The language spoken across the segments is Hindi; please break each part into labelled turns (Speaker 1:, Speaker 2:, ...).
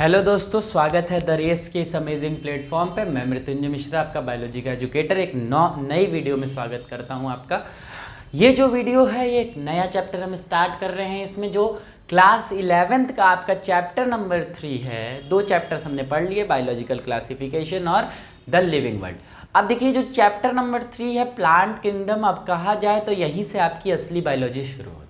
Speaker 1: हेलो दोस्तों, स्वागत है द रेस के इस अमेजिंग प्लेटफॉर्म पे। मैं मृत्युंजय मिश्रा, आपका बायोलॉजी का एजुकेटर, एक नई वीडियो में स्वागत करता हूं आपका। ये जो वीडियो है ये एक नया चैप्टर हम स्टार्ट कर रहे हैं। इसमें जो क्लास 11th का आपका चैप्टर नंबर 3 है, 2 चैप्टर्स हमने पढ़ लिए, बायोलॉजिकल क्लासिफिकेशन और द लिविंग वर्ल्ड। अब देखिए जो चैप्टर नंबर 3 है प्लांट किंगडम, अब कहा जाए तो यहीं से आपकी असली बायोलॉजी शुरू होती है।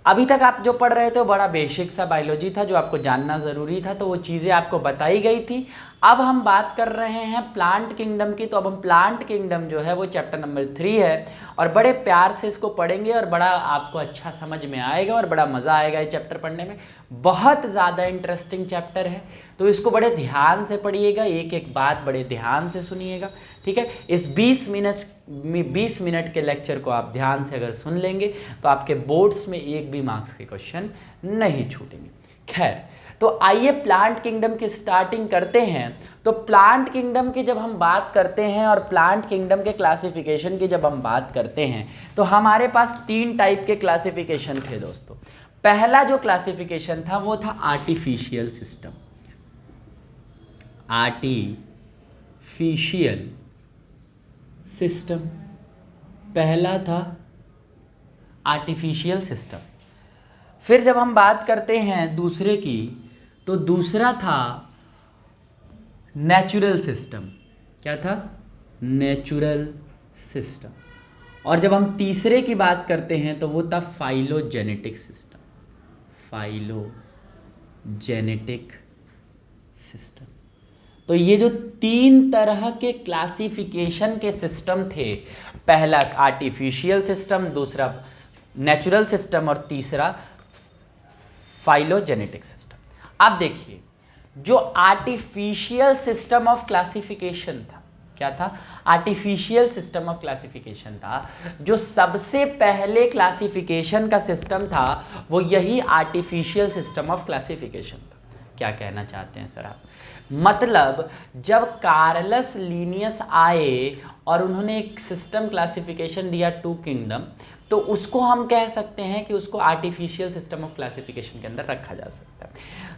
Speaker 1: अभी तक आप जो पढ़ रहे थे वो बड़ा बेसिक सा बायोलॉजी था जो आपको जानना ज़रूरी था, तो वो चीज़ें आपको बताई गई थी। अब हम बात कर रहे हैं प्लांट किंगडम की। तो अब हम प्लांट किंगडम जो है वो चैप्टर नंबर 3 है और बड़े प्यार से इसको पढ़ेंगे और बड़ा आपको अच्छा समझ में आएगा और बड़ा मज़ा आएगा ये चैप्टर पढ़ने में। बहुत ज़्यादा इंटरेस्टिंग चैप्टर है, तो इसको बड़े ध्यान से पढ़िएगा, एक एक बात बड़े ध्यान से सुनिएगा, ठीक है। इस 20 मिनट के लेक्चर को आप ध्यान से अगर सुन लेंगे तो आपके बोर्ड्स में एक भी मार्क्स के क्वेश्चन नहीं छूटेंगे। खैर, तो आइए प्लांट किंगडम की स्टार्टिंग करते हैं। तो प्लांट किंगडम की जब हम बात करते हैं और प्लांट किंगडम के क्लासिफिकेशन की जब हम बात करते हैं तो हमारे पास 3 टाइप के क्लासिफिकेशन थे दोस्तों। पहला जो क्लासिफिकेशन था वो था आर्टिफिशियल सिस्टम। आर्टिफिशियल सिस्टम पहला था आर्टिफिशियल सिस्टम। फिर जब हम बात करते हैं दूसरे की तो दूसरा था नेचुरल सिस्टम। क्या था? Natural system. और जब हम तीसरे की बात करते हैं तो वो था फाइलोजेनेटिक सिस्टम। Phylogenetic system. तो ये जो 3 तरह के क्लासिफिकेशन के सिस्टम थे, पहला आर्टिफिशियल सिस्टम, दूसरा नेचुरल सिस्टम और तीसरा फाइलोजेनेटिक सिस्टम। अब देखिए जो आर्टिफिशियल सिस्टम ऑफ क्लासिफिकेशन था, क्या था? आर्टिफिशियल सिस्टम ऑफ क्लासिफिकेशन था। जो सबसे पहले क्लासिफिकेशन का सिस्टम था वो यही आर्टिफिशियल सिस्टम ऑफ क्लासिफिकेशन था। क्या कहना चाहते हैं सर आप? मतलब जब कार्लस लीनियस आए और उन्होंने एक सिस्टम क्लासिफिकेशन दिया 2 किंगडम, तो उसको हम कह सकते हैं कि उसको आर्टिफिशियल सिस्टम ऑफ क्लासिफिकेशन के अंदर रखा जा सकता है।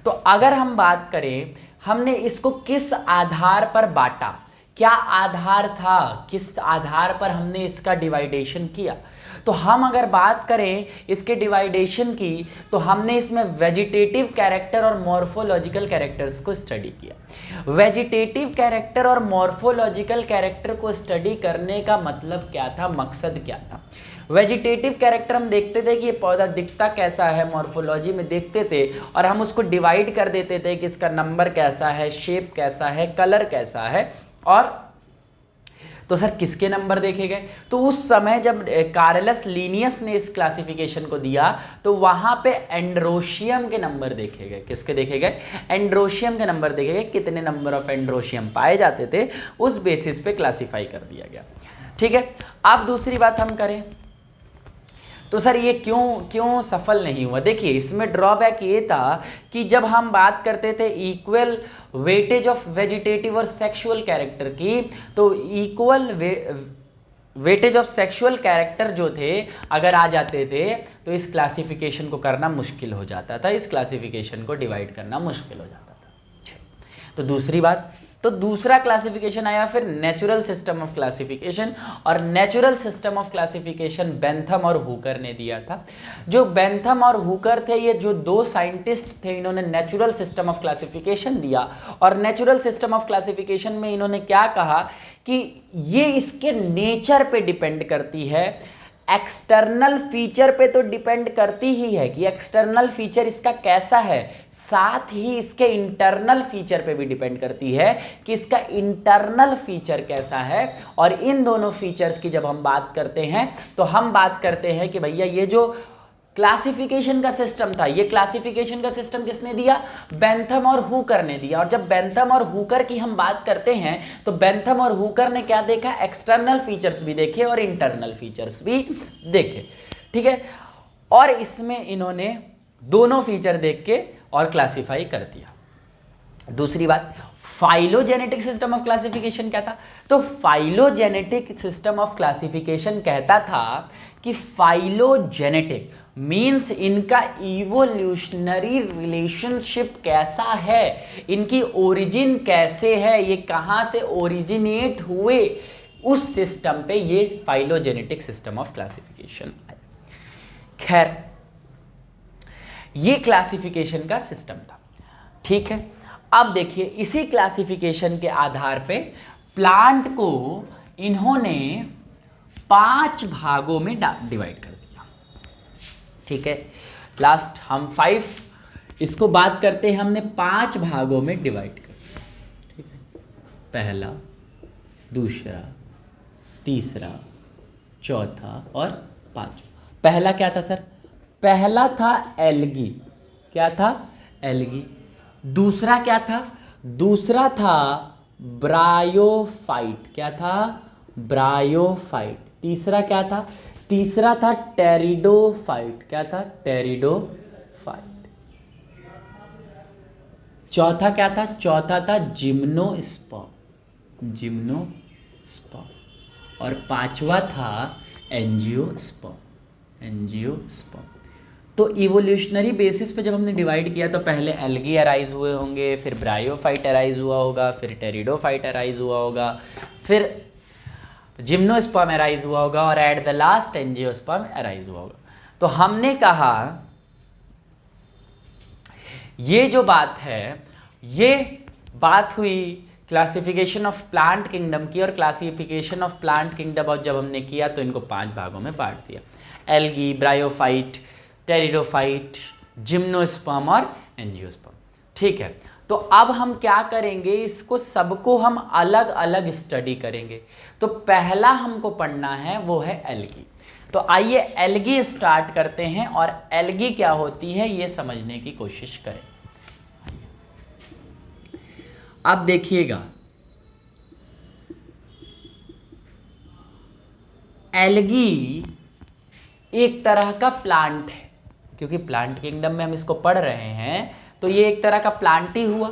Speaker 1: तो अगर हम बात करें हमने इसको किस आधार पर बांटा, क्या आधार था, किस आधार पर हमने इसका डिवाइडेशन किया, तो हम अगर बात करें इसके डिवाइडेशन की तो हमने इसमें वेजिटेटिव कैरेक्टर और मॉर्फोलॉजिकल कैरेक्टर्स को स्टडी किया। वेजिटेटिव कैरेक्टर और मॉर्फोलॉजिकल कैरेक्टर को स्टडी करने का मतलब क्या था, मकसद क्या था? वेजिटेटिव कैरेक्टर हम देखते थे कि ये पौधा दिखता कैसा है, मॉर्फोलॉजी में देखते थे और हम उसको डिवाइड कर देते थे कि इसका नंबर कैसा है, शेप कैसा है, कलर कैसा है। और तो सर किसके नंबर देखे गए? तो उस समय जब कार्लस लीनियस ने इस क्लासिफिकेशन को दिया तो वहां पे एंड्रोशियम के नंबर देखे गए। किसके देखे गए? एंड्रोशियम के नंबर देखे गए। कितने नंबर ऑफ एंड्रोशियम पाए जाते थे उस बेसिस पे क्लासिफाई कर दिया गया, ठीक है। अब दूसरी बात हम करें तो सर ये क्यों सफल नहीं हुआ? देखिए इसमें ड्रॉबैक ये था कि जब हम बात करते थे इक्वल वेटेज ऑफ वेजिटेटिव और सेक्सुअल कैरेक्टर की, तो equal weightage of sexual character जो थे अगर आ जाते थे तो इस क्लासिफिकेशन को करना मुश्किल हो जाता था, इस क्लासिफिकेशन को डिवाइड करना मुश्किल हो जाता था। तो दूसरी बात, तो दूसरा क्लासिफिकेशन आया फिर नेचुरल सिस्टम ऑफ क्लासिफिकेशन, और natural system of classification Bentham और हुकर ने दिया था। जो बेंथम और हुकर थे ये जो 2 साइंटिस्ट थे, इन्होंने नेचुरल सिस्टम ऑफ क्लासिफिकेशन दिया और नेचुरल सिस्टम ऑफ क्लासिफिकेशन में इन्होंने क्या कहा कि ये इसके नेचर पे डिपेंड करती है, एक्सटर्नल फीचर पे तो डिपेंड करती ही है कि एक्सटर्नल फीचर इसका कैसा है, साथ ही इसके इंटरनल फीचर पे भी डिपेंड करती है कि इसका इंटरनल फीचर कैसा है। और इन दोनों फीचर्स की जब हम बात करते हैं तो हम बात करते हैं कि भैया ये जो क्लासिफिकेशन का सिस्टम था, ये क्लासिफिकेशन का सिस्टम किसने दिया? बेंथम और हुकर ने दिया। और जब बेंथम और हुकर की हम बात करते हैं तो बेंथम और हुकर ने क्या देखा? एक्सटर्नल फीचर्स भी देखे और इंटरनल फीचर्स भी देखे, ठीक है। और इसमें इन्होंने दोनों फीचर देख के और क्लासिफाई कर दिया। दूसरी बात, फाइलोजेनेटिक सिस्टम ऑफ क्लासिफिकेशन क्या था? तो फाइलोजेनेटिक सिस्टम ऑफ क्लासिफिकेशन कहता था कि फाइलोजेनेटिक मीन्स इनका इवोल्यूशनरी रिलेशनशिप कैसा है, इनकी ओरिजिन कैसे है, ये कहां से ओरिजिनेट हुए, उस सिस्टम पे ये फाइलोजेनेटिक सिस्टम ऑफ क्लासिफिकेशन है। खैर, ये क्लासिफिकेशन का सिस्टम था, ठीक है। अब देखिए, इसी क्लासिफिकेशन के आधार पे प्लांट को इन्होंने 5 भागों में डिवाइड कर दिया, ठीक है। लास्ट हम 5 इसको बात करते हैं, हमने 5 भागों में डिवाइड कर दिया, ठीक है। पहला, दूसरा, तीसरा, चौथा और पांचवा। पहला क्या था सर? पहला था एल्गी। क्या था? एल्गी। दूसरा क्या था? दूसरा था ब्रायोफाइट। क्या था? ब्रायोफाइट। तीसरा क्या था? तीसरा था टेरिडोफाइट। क्या था? टेरिडोफाइट। चौथा क्या था? चौथा था जिम्नोस्पर्म। जिम्नोस्पर्म। और पांचवा था एंजियोस्पर्म। एंजियोस्पर्म। तो इवोल्यूशनरी बेसिस पे जब हमने डिवाइड किया तो पहले एल्गी अराइज हुए होंगे, फिर ब्रायोफाइट अराइज हुआ होगा, फिर टेरिडोफाइट अराइज हुआ होगा, फिर जिम्नोस्पर्म अराइज हुआ होगा और at the last angiosperm arise हुआ होगा। तो हमने कहा ये जो बात है, ये बात हुई क्लासिफिकेशन ऑफ प्लांट किंगडम की, और क्लासिफिकेशन ऑफ प्लांट किंगडम और जब हमने किया तो इनको 5 भागों में बांट दिया, एल्गी, ब्रायोफाइट, टेरिडोफाइट, जिम्नोस्पर्म और एंजियोस्पर्म, ठीक है। तो अब हम क्या करेंगे, इसको सबको हम अलग अलग स्टडी करेंगे। तो पहला हमको पढ़ना है वो है एल्गी। तो आइए एल्गी स्टार्ट करते हैं और एल्गी क्या होती है ये समझने की कोशिश करें। अब देखिएगा, एल्गी एक तरह का प्लांट है, क्योंकि प्लांट किंगडम में हम इसको पढ़ रहे हैं तो ये एक तरह का प्लांट ही हुआ।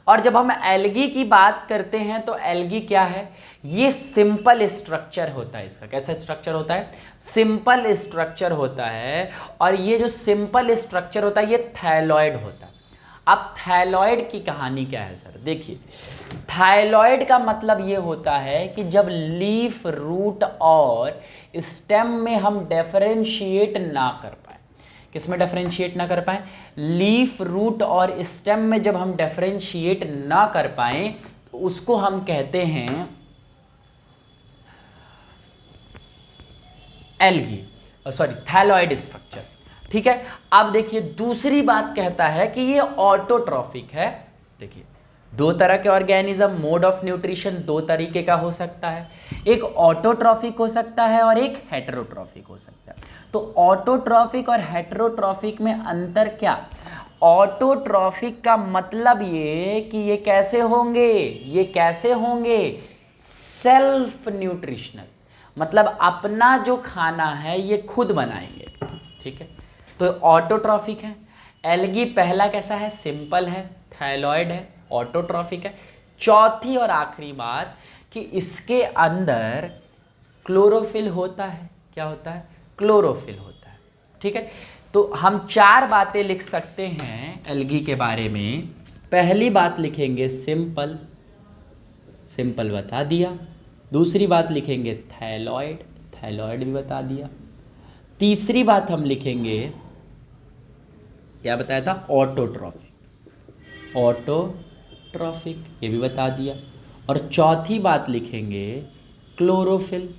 Speaker 1: और जब हम एल्गी की बात करते हैं तो एल्गी क्या है? ये सिंपल स्ट्रक्चर होता है। इसका कैसा स्ट्रक्चर होता है? सिंपल स्ट्रक्चर होता है। और ये जो सिंपल स्ट्रक्चर होता है ये थायलॉइड होता है। अब थायलॉइड की कहानी क्या है सर? देखिए, थायलॉइड का मतलब ये होता है कि जब लीफ, रूट और स्टेम में हम डिफरेंशिएट ना कर पाए। किसमें डिफरेंशिएट ना कर पाए? लीफ, रूट और स्टेम में जब हम डिफरेंशिएट ना कर पाए तो उसको हम कहते हैं एल्गी, सॉरी थायलॉइड स्ट्रक्चर, ठीक है। अब देखिए, दूसरी बात कहता है कि ये ऑटोट्रॉफिक है। देखिए, 2 तरह के ऑर्गेनिज्म, मोड ऑफ न्यूट्रिशन 2 तरीके का हो सकता है, एक ऑटोट्रॉफिक हो सकता है और एक हेटेरोट्रॉफिक हो सकता है। तो ऑटोट्रॉफिक और हेटेरोट्रॉफिक में अंतर क्या? ऑटोट्रॉफिक का मतलब ये कि ये कैसे होंगे? ये कैसे होंगे? सेल्फ न्यूट्रिशनल, मतलब अपना जो खाना है ये खुद बनाएंगे, ठीक है। तो ऑटोट्रॉफिक है। एल्गी पहला कैसा है? सिंपल है, थायलॉइड है, ऑटोट्रॉफिक है। चौथी और आखिरी बात कि इसके अंदर क्लोरोफिल होता है। क्या होता है? क्लोरोफिल होता है, ठीक है। तो हम 4 बातें लिख सकते हैं एल्गी के बारे में। पहली बात लिखेंगे सिंपल, सिंपल बता दिया। दूसरी बात लिखेंगे थायलॉइड, थायलॉइड भी बता दिया। तीसरी बात हम लिखेंगे, क्या बताया था? ऑटोट्रॉफिक, ऑटोट्रॉफिक, ये भी बता दिया। और चौथी बात लिखेंगे क्लोरोफिल।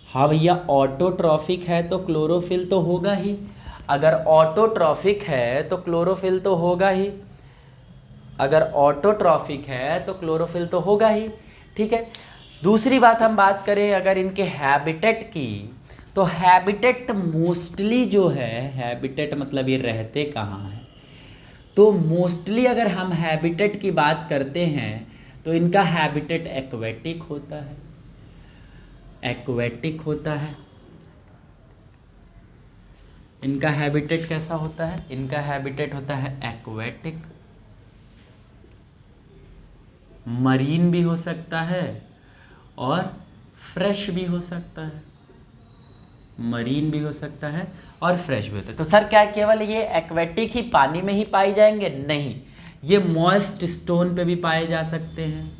Speaker 1: हाँ भैया, ऑटोट्रॉफिक है तो क्लोरोफिल तो होगा ही। अगर ऑटोट्रॉफिक है तो क्लोरोफिल तो होगा ही। अगर ऑटोट्रॉफिक है तो क्लोरोफिल तो होगा ही, ठीक है। दूसरी बात हम बात करें अगर इनके हैबिटेट की, तो हैबिटेट मोस्टली जो है, हैबिटेट मतलब ये रहते कहाँ हैं, तो मोस्टली अगर हम हैबिटेट की बात करते हैं तो इनका हैबिटेट एक्वेटिक होता है। एक्वेटिक होता है। इनका हैबिटेट कैसा होता है? इनका हैबिटेट होता है एक्वेटिक। मरीन भी हो सकता है और फ्रेश भी हो सकता है, मरीन भी हो सकता है और फ्रेश भी होता है। तो सर क्या केवल ये एक्वेटिक ही पानी में ही पाए जाएंगे? नहीं, ये मॉइस्ट स्टोन पे भी पाए जा सकते हैं,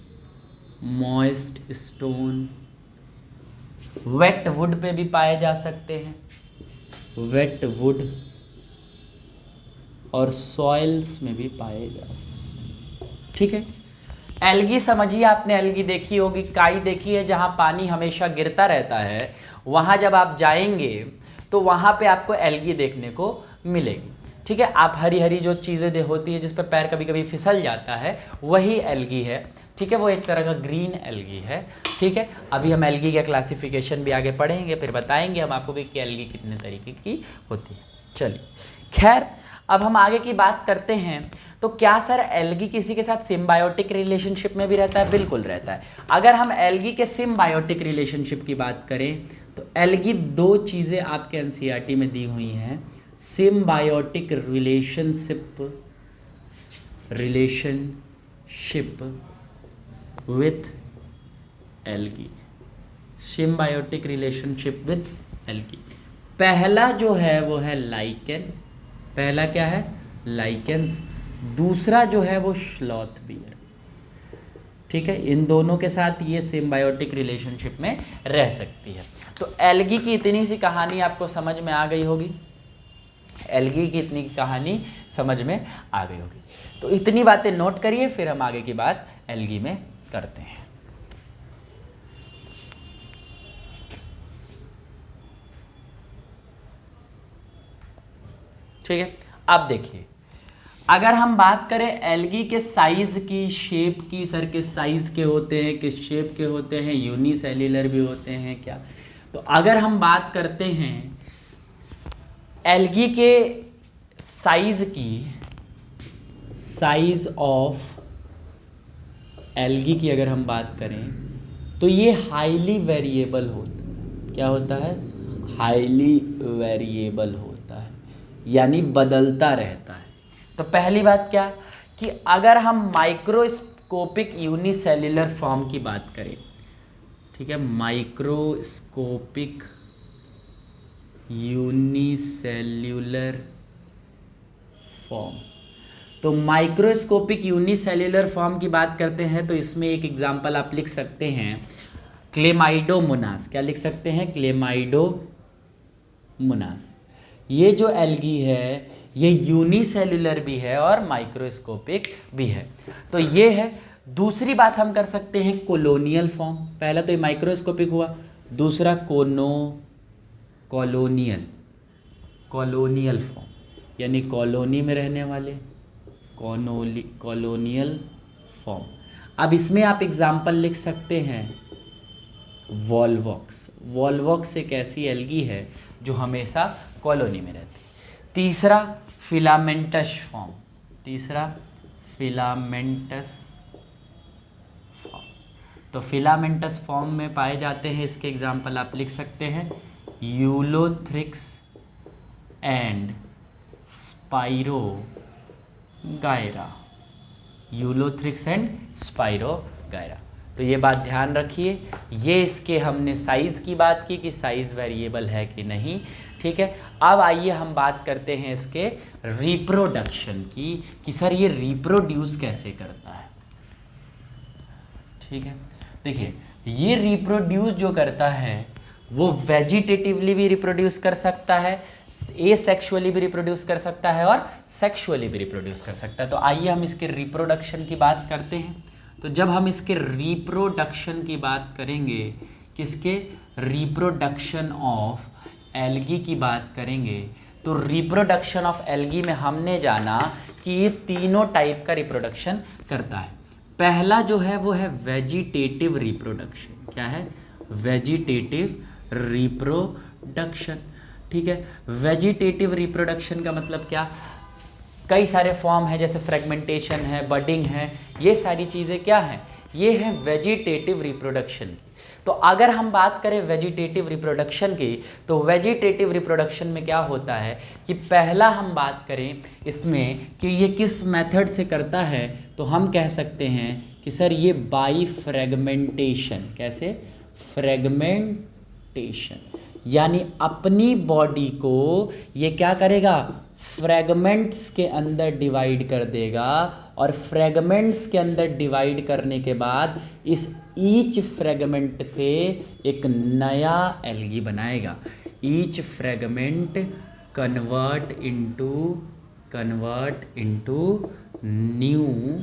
Speaker 1: मॉइस्ट स्टोन, वेट वुड पे भी पाए जा सकते हैं, वेट वुड, और सॉइल्स में भी पाए जा सकते हैं। ठीक है, एल्गी समझिए, आपने एल्गी देखी होगी, काई देखी है, जहाँ पानी हमेशा गिरता रहता है, वहाँ जब आप जाएंगे तो वहाँ पे आपको एल्गी देखने को मिलेगी। ठीक है, आप हरी हरी जो चीज़ें होती है जिस पर पैर कभी कभी फिसल जाता है, वही एल्गी है। ठीक है, वो एक तरह का ग्रीन एल्गी है। ठीक है, अभी हम एल्गी का क्लासिफिकेशन भी आगे पढ़ेंगे, फिर बताएंगे हम आपको कि एल्गी कितने तरीके की होती है। चलिए, खैर अब हम आगे की बात करते हैं। तो क्या सर एल्गी किसी के साथ सिम्बायोटिक रिलेशनशिप में भी रहता है? बिल्कुल रहता है। अगर हम एल्गी के सिम्बायोटिक रिलेशनशिप की बात करें तो एल्गी दो चीज़ें आपके एनसीईआरटी में दी हुई हैं, symbiotic relationship with algae, symbiotic relationship with algae. पहला जो है वो है लाइकेन, पहला क्या है? लाइकेंस। दूसरा जो है वो स्लॉथ बियर। ठीक है, इन दोनों के साथ ये सिम्बायोटिक रिलेशनशिप में रह सकती है। तो एल्गी की इतनी सी कहानी आपको समझ में आ गई होगी, एल्गी की इतनी कहानी समझ में आ गई होगी। तो इतनी बातें नोट करिए, फिर हम आगे की बात एल्गी में करते हैं। ठीक है, अब देखिए, अगर हम बात करें एल्गी के साइज की, शेप की, सर किस साइज के होते हैं, किस शेप के होते हैं, यूनिसेल्युलर भी होते हैं क्या? तो अगर हम बात करते हैं एल्गी के साइज की, साइज ऑफ एल्गी की अगर हम बात करें तो ये हाईली वेरिएबल होता है। क्या होता है? हाईली वेरिएबल होता है, यानी बदलता रहता है। तो पहली बात क्या कि अगर हम माइक्रोस्कोपिक यूनिसेल्युलर फॉर्म की बात करें, ठीक है, माइक्रोस्कोपिक यूनिसेल्युलर फॉर्म, तो माइक्रोस्कोपिक यूनिसेल्युलर फॉर्म की बात करते हैं तो इसमें एक एग्जांपल आप लिख सकते हैं, क्लेमाइडोमोनास। क्या लिख सकते हैं? क्लेमाइडोमोनास। ये जो एल्गी है ये यूनिसेल्युलर भी है और माइक्रोस्कोपिक भी है। तो ये है। दूसरी बात हम कर सकते हैं कोलोनियल फॉर्म। पहला तो ये माइक्रोस्कोपिक हुआ, दूसरा कॉलोनियल फॉर्म, यानी कॉलोनी में रहने वाले, कॉलोनियल फॉर्म। अब इसमें आप एग्जाम्पल लिख सकते हैं वॉल्वॉक्स। वॉल्वॉक्स एक ऐसी एल्गी है जो हमेशा कॉलोनी में रहती है। तीसरा फिलामेंटस फॉर्म, तीसरा फिलामेंटस फॉर्म। तो फिलामेंटस फॉर्म में पाए जाते हैं, इसके एग्जाम्पल आप लिख सकते हैं Ulothrix and spirogyra, Ulothrix and spirogyra. तो ये बात ध्यान रखिए, ये इसके हमने साइज़ की बात की कि साइज़ वेरिएबल है कि नहीं। ठीक है, अब आइए हम बात करते हैं इसके रिप्रोडक्शन की कि सर ये रिप्रोड्यूस कैसे करता है। ठीक है, देखिए ये रिप्रोड्यूस जो करता है वो वेजिटेटिवली भी रिप्रोड्यूस कर सकता है, एसेक्सुअली भी रिप्रोड्यूस कर सकता है और सेक्सुअली भी रिप्रोड्यूस कर सकता है। तो आइए हम इसके रिप्रोडक्शन की बात करते हैं। तो जब हम इसके रिप्रोडक्शन की बात करेंगे, किसके? रिप्रोडक्शन ऑफ एल्गी की बात करेंगे, तो रिप्रोडक्शन ऑफ एल्गी में हमने जाना कि ये तीनों टाइप का रिप्रोडक्शन करता है। पहला जो है वो है वेजिटेटिव रिप्रोडक्शन। क्या है? Vegetative reproduction. ठीक है, वेजिटेटिव रिप्रोडक्शन का मतलब क्या? कई सारे फॉर्म है, जैसे फ्रेगमेंटेशन है, बडिंग है, ये सारी चीज़ें क्या हैं? ये है वेजिटेटिव रिप्रोडक्शन की। तो अगर हम बात करें वेजिटेटिव रिप्रोडक्शन की, तो वेजिटेटिव रिप्रोडक्शन में क्या होता है कि पहला हम बात करें इसमें कि ये किस मेथड से करता है, तो हम कह सकते हैं कि सर ये बाई फ्रेगमेंटेशन, कैसे, फ्रेगमेंटेशन, यानी अपनी बॉडी को ये क्या करेगा, फ्रेगमेंट्स के अंदर डिवाइड कर देगा, और फ्रेगमेंट्स के अंदर डिवाइड करने के बाद इस ईच फ्रेगमेंट से एक नया एल्गी बनाएगा। Each fragment convert into new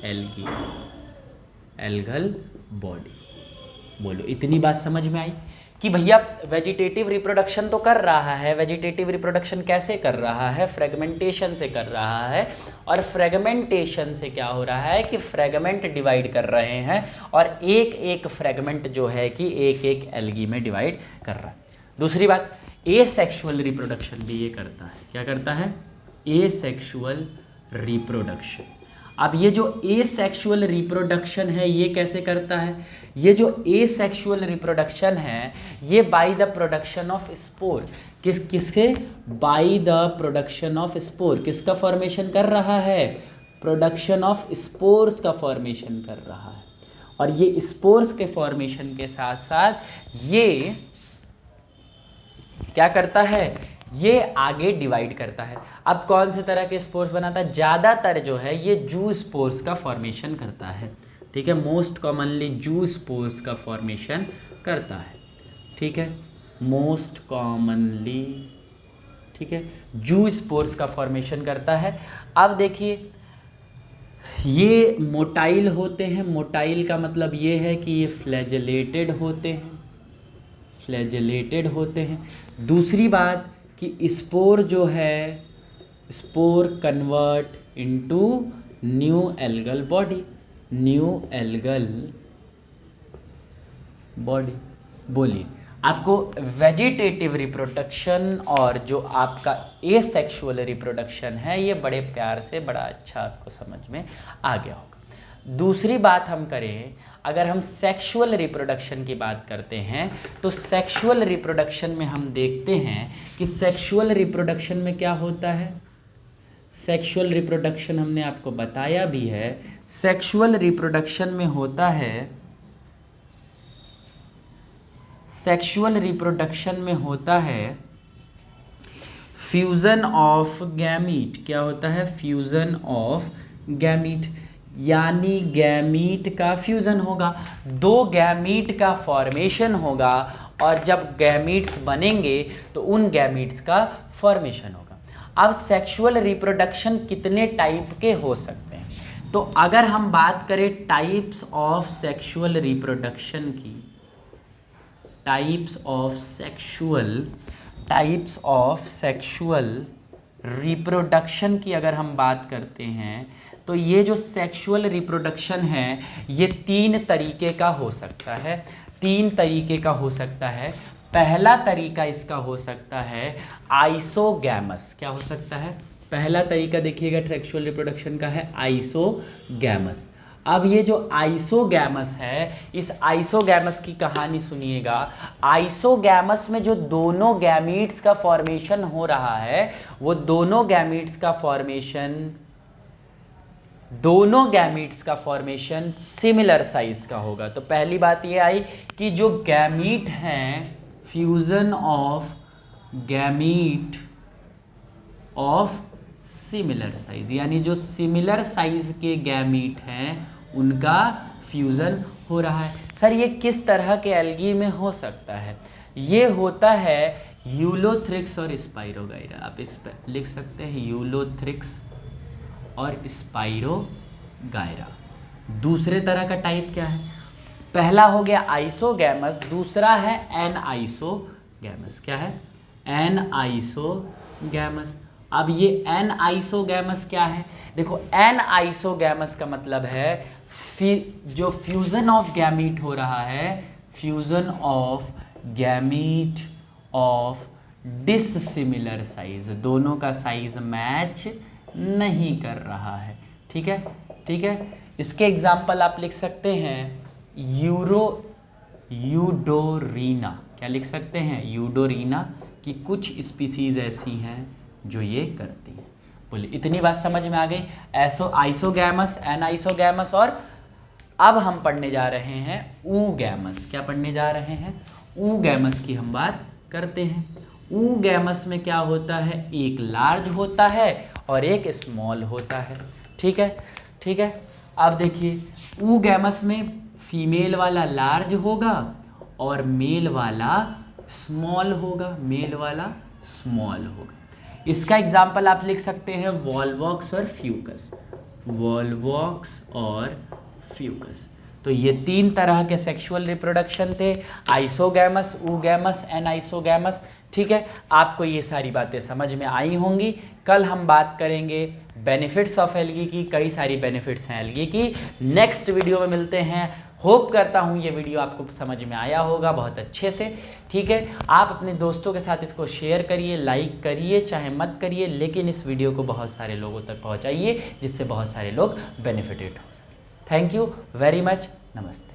Speaker 1: algae, algal body. बोलो, इतनी बात समझ में आई कि भैया वेजिटेटिव रिप्रोडक्शन तो कर रहा है। वेजिटेटिव रिप्रोडक्शन कैसे कर रहा है, फ्रेगमेंटेशन से कर रहा है, और फ्रेगमेंटेशन से क्या हो रहा है कि फ्रेगमेंट डिवाइड कर रहे हैं, और एक एक फ्रेगमेंट जो है कि एक एक एल्गी में डिवाइड कर रहा है। दूसरी बात, एसेक्सुअल रिप्रोडक्शन भी ये करता है। क्या करता है, एसेक्सुअल रिप्रोडक्शन। अब ये जो एसेक्सुअल रिप्रोडक्शन है ये कैसे करता है, ये जो एसेक्सुअल रिप्रोडक्शन है ये by the production of spore, किसके, by the production of spore, किसका फॉर्मेशन कर रहा है, प्रोडक्शन ऑफ स्पोर्स का फॉर्मेशन कर रहा है। और ये स्पोर्स के फॉर्मेशन के साथ साथ ये क्या करता है, ये आगे डिवाइड करता है। अब कौन से तरह के स्पोर्स बनाता है, ज़्यादातर जो है ये जू स्पोर्स का फॉर्मेशन करता है। ठीक है, मोस्ट कॉमनली जू स्पोर्स का फॉर्मेशन करता है। ठीक है, मोस्ट कॉमनली, ठीक है, जू स्पोर्स का फॉर्मेशन करता है। अब देखिए ये मोटाइल होते हैं। मोटाइल का मतलब ये है कि ये फ्लैजेलेटेड होते हैं, फ्लैजेलेटेड होते हैं। दूसरी बात कि स्पोर जो है, spore convert into new algal body, new algal body. बोलिए, आपको वेजिटेटिव रिप्रोडक्शन और जो आपका एसेक्सुअल रिप्रोडक्शन है ये बड़े प्यार से, बड़ा अच्छा आपको समझ में आ गया होगा। दूसरी बात हम करें, अगर हम सेक्सुअल रिप्रोडक्शन की बात करते हैं तो सेक्सुअल रिप्रोडक्शन में हम देखते हैं कि सेक्सुअल रिप्रोडक्शन में क्या होता है। सेक्सुअल रिप्रोडक्शन हमने आपको बताया भी है। सेक्सुअल रिप्रोडक्शन में होता है, सेक्सुअल रिप्रोडक्शन में होता है फ्यूजन ऑफ गैमीट। क्या होता है, फ्यूजन ऑफ गैमीट, यानी गैमीट का फ्यूजन होगा, दो गैमीट का फॉर्मेशन होगा, और जब गैमीट्स बनेंगे तो उन गैमीट्स का फॉर्मेशन होगा। अब सेक्सुअल रिप्रोडक्शन कितने टाइप के हो सकते हैं, तो अगर हम बात करें टाइप्स ऑफ सेक्सुअल रिप्रोडक्शन की, टाइप्स ऑफ सेक्सुअल रिप्रोडक्शन की अगर हम बात करते हैं तो ये जो सेक्सुअल रिप्रोडक्शन है ये तीन तरीके का हो सकता है, तीन तरीके का हो सकता है। पहला तरीका इसका हो सकता है आइसोगैमस। क्या हो सकता है, पहला तरीका देखिएगा सेक्सुअल रिप्रोडक्शन का है आइसोगैमस। अब ये जो आइसोगैमस है, इस आइसोगैमस की कहानी सुनिएगा। आइसोगैमस में जो दोनों गैमीट्स का फॉर्मेशन हो रहा है वो दोनों गैमीट्स का फॉर्मेशन सिमिलर साइज का होगा। तो पहली बात ये आई कि जो गैमीट हैं, fusion of gamete of similar size, यानी जो सिमिलर साइज के गैमीट हैं उनका फ्यूजन हो रहा है। सर ये किस तरह के एल्गी में हो सकता है, ये होता है यूलोथ्रिक्स और स्पाइरोगाइरा। आप इस पर लिख सकते हैं यूलोथ्रिक्स और स्पाइरोगाइरा। दूसरे तरह का टाइप क्या है, पहला हो गया आइसोगैमस, दूसरा है एनआइसोगैमस। क्या है, एनआइसोगैमस। अब ये एनआइसोगैमस क्या है, देखो एनआइसोगैमस का मतलब है जो फ्यूजन ऑफ गैमीट हो रहा है, fusion of gamete of dissimilar size, दोनों का साइज मैच नहीं कर रहा है। ठीक है, ठीक है। इसके एग्जाम्पल आप लिख सकते हैं यूडोरीना। क्या लिख सकते हैं, यूडोरीना की कुछ स्पीसीज ऐसी हैं जो ये करती हैं। बोलिए, इतनी बात समझ में आ गई। आइसोगैमस, एनआइसोगैमस और अब हम पढ़ने जा रहे हैं oogamous। क्या पढ़ने जा रहे हैं? oogamous की हम बात करते हैं। oogamous में क्या होता है? एक लार्ज होता है और एक स्मॉल होता है। ठीक है, ठीक है। अब देखिए oogamous में फीमेल वाला लार्ज होगा और मेल वाला स्मॉल होगा, मेल वाला स्मॉल होगा। इसका एग्जाम्पल आप लिख सकते हैं वॉल्वॉक्स और फ्यूकस, वॉल्वॉक्स और फ्यूकस। तो ये 3 तरह के सेक्सुअल रिप्रोडक्शन थे, आइसोगैमस, oogamous एंड आइसोगैमस। ठीक है, आपको ये सारी बातें समझ में आई होंगी। कल हम बात करेंगे बेनिफिट्स ऑफ एल्गी की, कई सारी बेनिफिट्स हैं एल्गी की। नेक्स्ट वीडियो में मिलते हैं। होप करता हूँ ये वीडियो आपको समझ में आया होगा बहुत अच्छे से। ठीक है, आप अपने दोस्तों के साथ इसको शेयर करिए, लाइक करिए, चाहे मत करिए, लेकिन इस वीडियो को बहुत सारे लोगों तक पहुँचाइए जिससे बहुत सारे लोग बेनिफिटेड हो सकें। Thank you very much. नमस्ते।